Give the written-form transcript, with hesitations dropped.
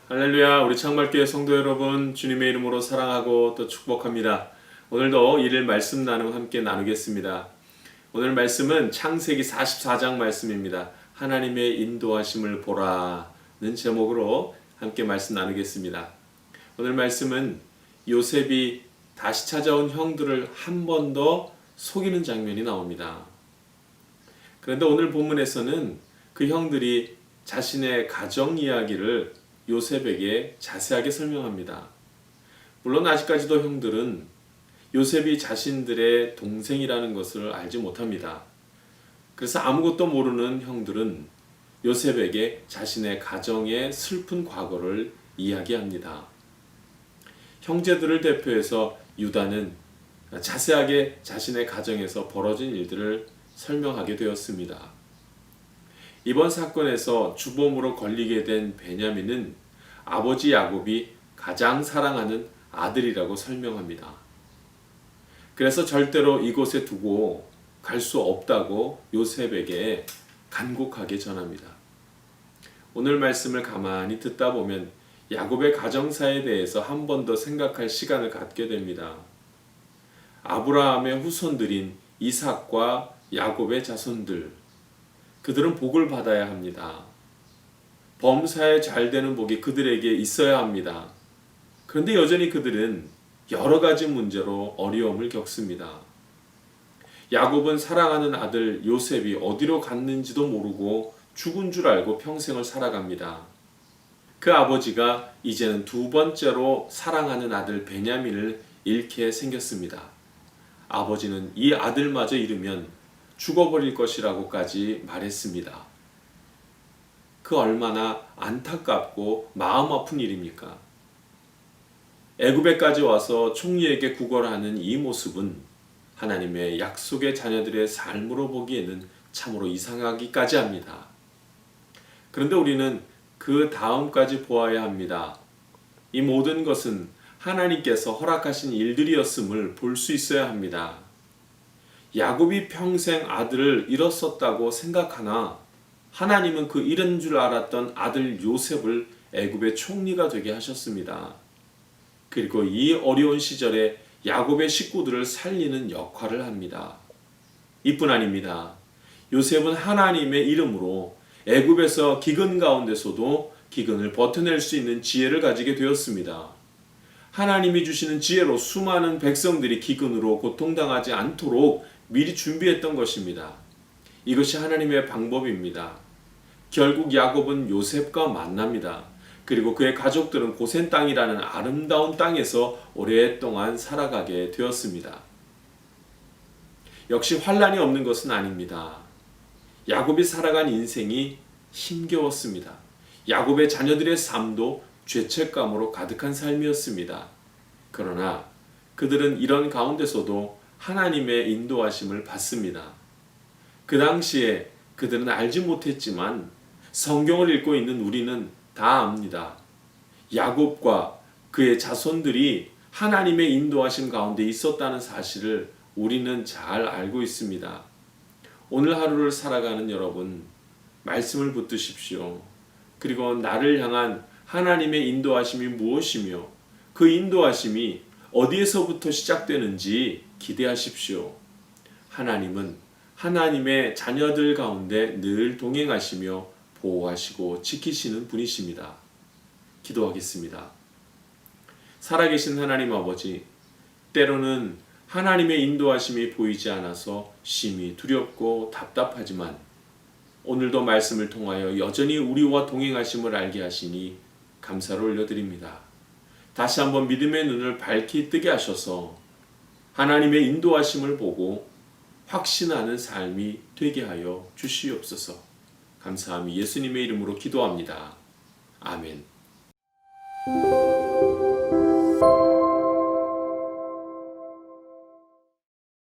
할렐루야, 우리 창말교회 성도 여러분, 주님의 이름으로 사랑하고 또 축복합니다. 오늘도 일일 말씀 나눔 함께 나누겠습니다. 오늘 말씀은 창세기 44장 말씀입니다. 하나님의 인도하심을 보라는 제목으로 함께 말씀 나누겠습니다. 오늘 말씀은 요셉이 다시 찾아온 형들을 한 번 더 속이는 장면이 나옵니다. 그런데 오늘 본문에서는 그 형들이 자신의 가정 이야기를 요셉에게 자세하게 설명합니다. 물론 아직까지도 형들은 요셉이 자신들의 동생이라는 것을 알지 못합니다. 그래서 아무것도 모르는 형들은 요셉에게 자신의 가정의 슬픈 과거를 이야기합니다. 형제들을 대표해서 유다는 자세하게 자신의 가정에서 벌어진 일들을 설명하게 되었습니다. 이번 사건에서 주범으로 걸리게 된 베냐민은 아버지 야곱이 가장 사랑하는 아들이라고 설명합니다. 그래서 절대로 이곳에 두고 갈 수 없다고 요셉에게 간곡하게 전합니다. 오늘 말씀을 가만히 듣다 보면 야곱의 가정사에 대해서 한 번 더 생각할 시간을 갖게 됩니다. 아브라함의 후손들인 이삭과 야곱의 자손들, 그들은 복을 받아야 합니다. 범사에 잘 되는 복이 그들에게 있어야 합니다. 그런데 여전히 그들은 여러 가지 문제로 어려움을 겪습니다. 야곱은 사랑하는 아들 요셉이 어디로 갔는지도 모르고 죽은 줄 알고 평생을 살아갑니다. 그 아버지가 이제는 두 번째로 사랑하는 아들 베냐민을 잃게 생겼습니다. 아버지는 이 아들마저 잃으면 죽어버릴 것이라고까지 말했습니다. 그 얼마나 안타깝고 마음 아픈 일입니까? 애굽에까지 와서 총리에게 구걸하는 이 모습은 하나님의 약속의 자녀들의 삶으로 보기에는 참으로 이상하기까지 합니다. 그런데 우리는 그 다음까지 보아야 합니다. 이 모든 것은 하나님께서 허락하신 일들이었음을 볼 수 있어야 합니다. 야곱이 평생 아들을 잃었었다고 생각하나 하나님은 그 잃은 줄 알았던 아들 요셉을 애굽의 총리가 되게 하셨습니다. 그리고 이 어려운 시절에 야곱의 식구들을 살리는 역할을 합니다. 이뿐 아닙니다. 요셉은 하나님의 이름으로 애굽에서 기근 가운데서도 기근을 버텨낼 수 있는 지혜를 가지게 되었습니다. 하나님이 주시는 지혜로 수많은 백성들이 기근으로 고통당하지 않도록 미리 준비했던 것입니다. 이것이 하나님의 방법입니다. 결국 야곱은 요셉과 만납니다. 그리고 그의 가족들은 고센 땅이라는 아름다운 땅에서 오랫동안 살아가게 되었습니다. 역시 환란이 없는 것은 아닙니다. 야곱이 살아간 인생이 힘겨웠습니다. 야곱의 자녀들의 삶도 죄책감으로 가득한 삶이었습니다. 그러나 그들은 이런 가운데서도 하나님의 인도하심을 받습니다. 그 당시에 그들은 알지 못했지만 성경을 읽고 있는 우리는 다 압니다. 야곱과 그의 자손들이 하나님의 인도하심 가운데 있었다는 사실을 우리는 잘 알고 있습니다. 오늘 하루를 살아가는 여러분, 말씀을 붙드십시오. 그리고 나를 향한 하나님의 인도하심이 무엇이며 그 인도하심이 어디에서부터 시작되는지 기대하십시오. 하나님은 하나님의 자녀들 가운데 늘 동행하시며 보호하시고 지키시는 분이십니다. 기도하겠습니다. 살아계신 하나님 아버지, 때로는 하나님의 인도하심이 보이지 않아서 심히 두렵고 답답하지만 오늘도 말씀을 통하여 여전히 우리와 동행하심을 알게 하시니 감사를 올려드립니다. 다시 한번 믿음의 눈을 밝히 뜨게 하셔서 하나님의 인도하심을 보고 확신하는 삶이 되게 하여 주시옵소서. 감사함이 예수님의 이름으로 기도합니다. 아멘.